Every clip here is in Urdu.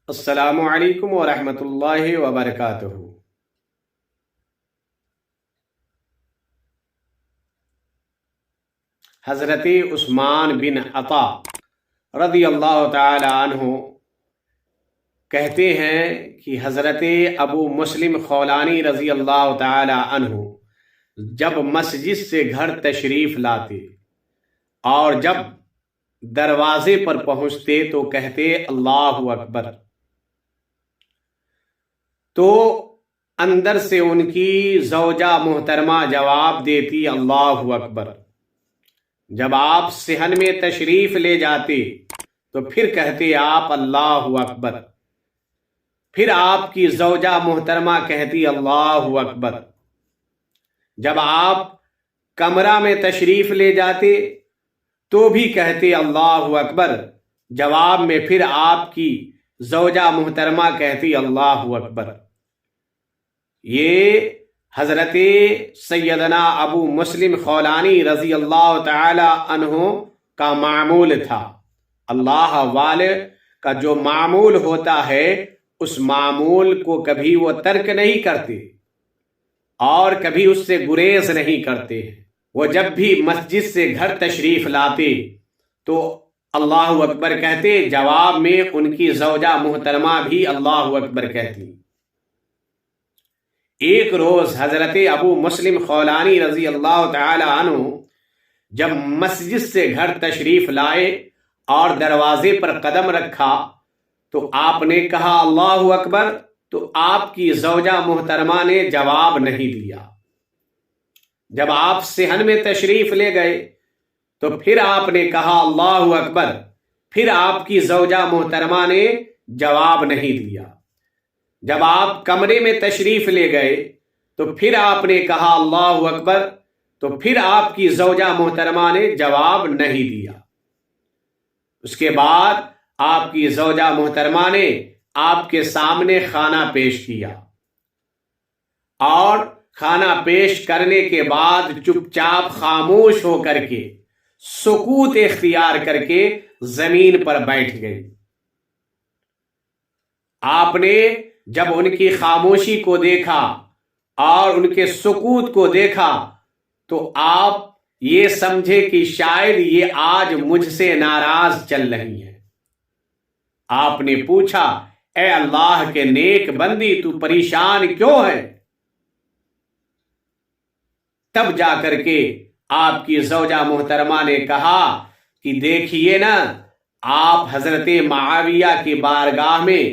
السلام علیکم ورحمۃ اللہ وبرکاتہ۔ حضرت عثمان بن عطا رضی اللہ تعالی عنہ کہتے ہیں کہ حضرت ابو مسلم خولانی رضی اللہ تعالی عنہ جب مسجد سے گھر تشریف لاتے اور جب دروازے پر پہنچتے تو کہتے اللہ اکبر، تو اندر سے ان کی زوجہ محترمہ جواب دیتی اللہ اکبر۔ جب آپ صحن میں تشریف لے جاتے تو پھر کہتے آپ اللہ اکبر، پھر آپ کی زوجہ محترمہ کہتی اللہ اکبر۔ جب آپ کمرہ میں تشریف لے جاتے تو بھی کہتے اللہ اکبر، جواب میں پھر آپ کی زوجہ محترمہ کہتی اللہ اکبر۔ یہ حضرت سیدنا ابو مسلم خولانی رضی اللہ تعالی عنہ کا معمول تھا۔ اللہ والے کا جو معمول ہوتا ہے اس معمول کو کبھی وہ ترک نہیں کرتے اور کبھی اس سے گریز نہیں کرتے۔ وہ جب بھی مسجد سے گھر تشریف لاتے تو اللہ اکبر کہتے، جواب میں ان کی زوجہ محترمہ بھی اللہ اکبر کہتی۔ ایک روز حضرت ابو مسلم خولانی رضی اللہ تعالی عنہ جب مسجد سے گھر تشریف لائے اور دروازے پر قدم رکھا تو آپ نے کہا اللہ اکبر، تو آپ کی زوجہ محترمہ نے جواب نہیں دیا۔ جب آپ صحن میں تشریف لے گئے تو پھر آپ نے کہا اللہ اکبر، پھر آپ کی زوجہ محترمہ نے جواب نہیں دیا۔ جب آپ کمرے میں تشریف لے گئے تو پھر آپ نے کہا اللہ اکبر، تو پھر آپ کی زوجہ محترمہ نے جواب نہیں دیا۔ اس کے بعد آپ کی زوجہ محترمہ نے آپ کے سامنے کھانا پیش کیا اور کھانا پیش کرنے کے بعد چپ چاپ خاموش ہو کر کے سکوت اختیار کر کے زمین پر بیٹھ گئی۔ آپ نے جب ان کی خاموشی کو دیکھا اور ان کے سکوت کو دیکھا تو آپ یہ سمجھے کہ شاید یہ آج مجھ سے ناراض چل رہی ہیں۔ آپ نے پوچھا، اے اللہ کے نیک بندی، تو پریشان کیوں ہے؟ تب جا کر کے آپ کی زوجہ محترمہ نے کہا کہ دیکھیے نا، آپ حضرت معاویہ کی بارگاہ میں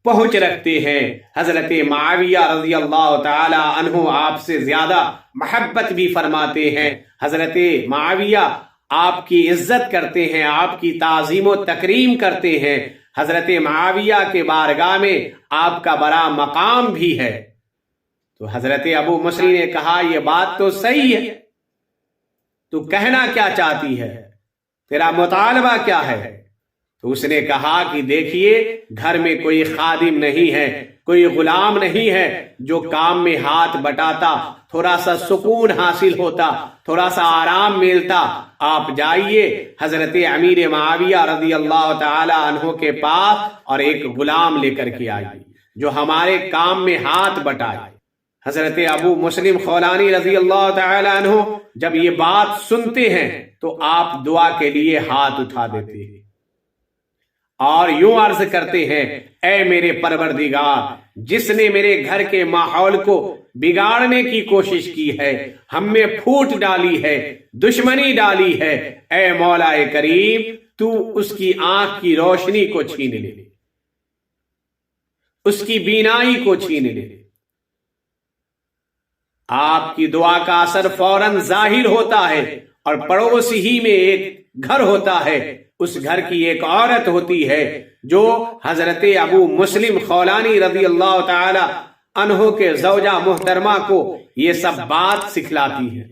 پہنچ رکھتے ہیں۔ حضرت معاویہ رضی اللہ تعالی عنہ آپ سے زیادہ محبت بھی فرماتے ہیں۔ حضرت معاویہ آپ کی عزت کرتے ہیں، آپ کی تعظیم و تکریم کرتے ہیں۔ حضرت معاویہ کے بارگاہ میں آپ کا بڑا مقام بھی ہے۔ تو حضرت ابو مسلم نے کہا، یہ بات تو صحیح ہے، تو کہنا کیا چاہتی ہے، تیرا مطالبہ کیا ہے؟ تو اس نے کہا کہ دیکھیے، گھر میں کوئی خادم نہیں ہے، کوئی غلام نہیں ہے جو کام میں ہاتھ بٹاتا، تھوڑا سا سکون حاصل ہوتا، تھوڑا سا آرام ملتا۔ آپ جائیے حضرت امیر معاویہ رضی اللہ تعالی عنہ کے پاس اور ایک غلام لے کر کے آئیے جو ہمارے کام میں ہاتھ بٹائے۔ حضرت ابو مسلم خولانی رضی اللہ تعالی عنہ جب یہ بات سنتے ہیں تو آپ دعا کے لیے ہاتھ اٹھا دیتے ہیں اور یوں عرض کرتے ہیں، اے میرے پروردگار، جس نے میرے گھر کے ماحول کو بگاڑنے کی کوشش کی ہے، ہم میں پھوٹ ڈالی ہے، دشمنی ڈالی ہے، اے مولا کریم، تو اس کی آنکھ کی روشنی کو چھین لے، اس کی بینائی کو چھین لے۔ آپ کی دعا کا اثر فوراً ظاہر ہوتا ہے اور پڑوس ہی میں ایک گھر ہوتا ہے، اس گھر کی ایک عورت ہوتی ہے جو حضرت ابو مسلم خولانی رضی اللہ تعالی عنہ کے زوجہ محترمہ کو یہ سب بات سکھلاتی ہے۔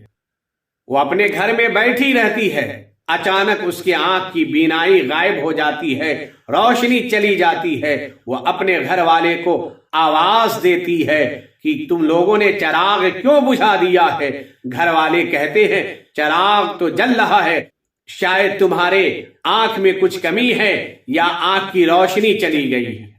وہ اپنے گھر میں بیٹھی رہتی ہے، اچانک اس کی آنکھ کی بینائی غائب ہو جاتی ہے، روشنی چلی جاتی ہے۔ وہ اپنے گھر والے کو آواز دیتی ہے کہ تم لوگوں نے چراغ کیوں بجھا دیا ہے؟ گھر والے کہتے ہیں چراغ تو جل رہا ہے، شاید تمہارے آنکھ میں کچھ کمی ہے یا آنکھ کی روشنی چلی گئی ہے۔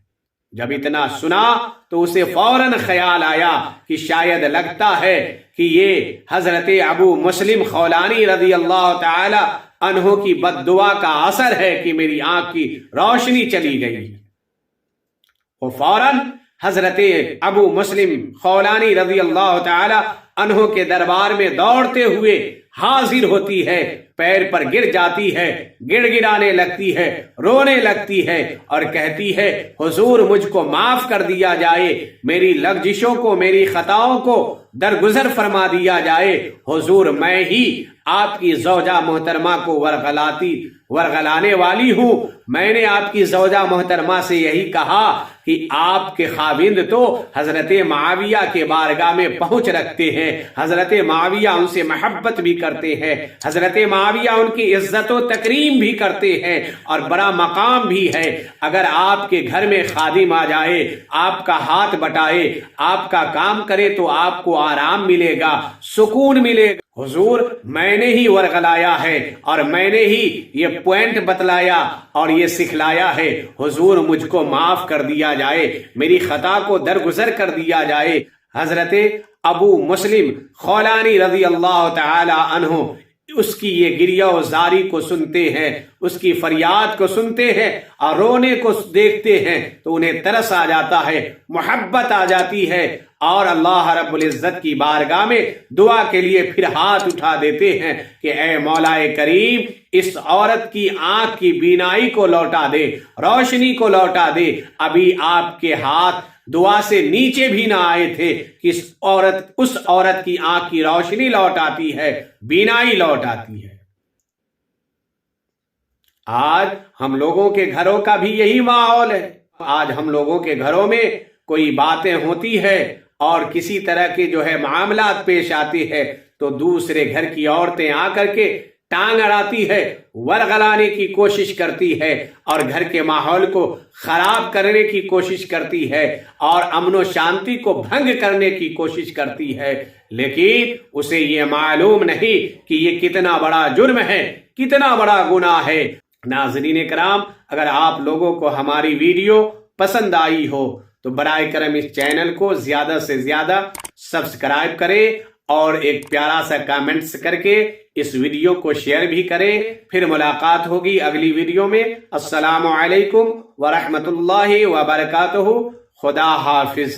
جب اتنا سنا تو اسے فوراً خیال آیا کہ شاید لگتا ہے کہ یہ حضرت ابو مسلم خولانی رضی اللہ تعالی عنہ کی بد دعا کا اثر ہے کہ میری آنکھ کی روشنی چلی گئی۔ وہ فوراً حضرت ابو مسلم خولانی رضی اللہ تعالی عنہ کے دربار میں دوڑتے ہوئے حاضر ہوتی ہے، پیر پر گر جاتی ہے، گڑ گڑانے لگتی ہے، رونے لگتی ہے اور کہتی ہے حضور مجھ کو معاف کر دیا جائے، میری لغزشوں کو، میری خطاؤں کو درگزر فرما دیا جائے۔ حضور میں ہی آپ کی زوجہ محترمہ کو ورغلانے والی ہوں۔ میں نے آپ کی زوجہ محترمہ سے یہی کہا کہ آپ کے خاوند تو حضرت معاویہ کے بارگاہ میں پہنچ رکھتے ہیں، حضرت معاویہ ان سے محبت بھی کرتے ہیں، حضرت معاویہ ان کی عزت و تکریم بھی کرتے ہیں اور بڑا مقام بھی ہے۔ اگر آپ کے گھر میں خادم آ جائے، آپ کا ہاتھ بٹائے، آپ کا کام کرے تو آپ کو آرام ملے گا، سکون ملے گا۔ حضور میں نے ہی ورغلایا ہے اور میں نے ہی یہ پوائنٹ بتلایا اور یہ سکھلایا ہے، حضور مجھ کو معاف کر دیا جائے، میری خطا کو درگزر کر دیا جائے۔ حضرت ابو مسلم خولانی رضی اللہ تعالی عنہ اس کی یہ گریہ و زاری کو سنتے ہیں، اس کی فریاد کو سنتے ہیں اور رونے کو دیکھتے ہیں تو انہیں ترس آ جاتا ہے، محبت آ جاتی ہے اور اللہ رب العزت کی بارگاہ میں دعا کے لیے پھر ہاتھ اٹھا دیتے ہیں کہ اے مولا کریم اس عورت کی آنکھ کی بینائی کو لوٹا دے، روشنی کو لوٹا دے۔ ابھی آپ کے ہاتھ دعا سے نیچے بھی نہ آئے تھے کہ اس عورت کی آنکھ کی روشنی لوٹ آتی ہے، بینائی لوٹ آتی ہے۔ آج ہم لوگوں کے گھروں کا بھی یہی ماحول ہے۔ آج ہم لوگوں کے گھروں میں کوئی باتیں ہوتی ہے اور کسی طرح کے معاملات پیش آتے ہیں تو دوسرے گھر کی عورتیں آ کر کے ٹانگ اڑاتی ہے، ورغلانے کی کوشش کرتی ہے اور گھر کے ماحول کو خراب کرنے کی کوشش کرتی ہے اور امن و شانتی کو بھنگ کرنے کی کوشش کرتی ہے، لیکن اسے یہ معلوم نہیں کہ یہ کتنا بڑا جرم ہے، کتنا بڑا گناہ ہے۔ ناظرین کرام، اگر آپ لوگوں کو ہماری ویڈیو پسند آئی ہو تو برائے کرم اس چینل کو زیادہ سے زیادہ سبسکرائب کریں اور ایک پیارا سا کامنٹس کر کے اس ویڈیو کو شیئر بھی کریں۔ پھر ملاقات ہوگی اگلی ویڈیو میں۔ السلام علیکم ورحمۃ اللہ وبرکاتہ۔ خدا حافظ۔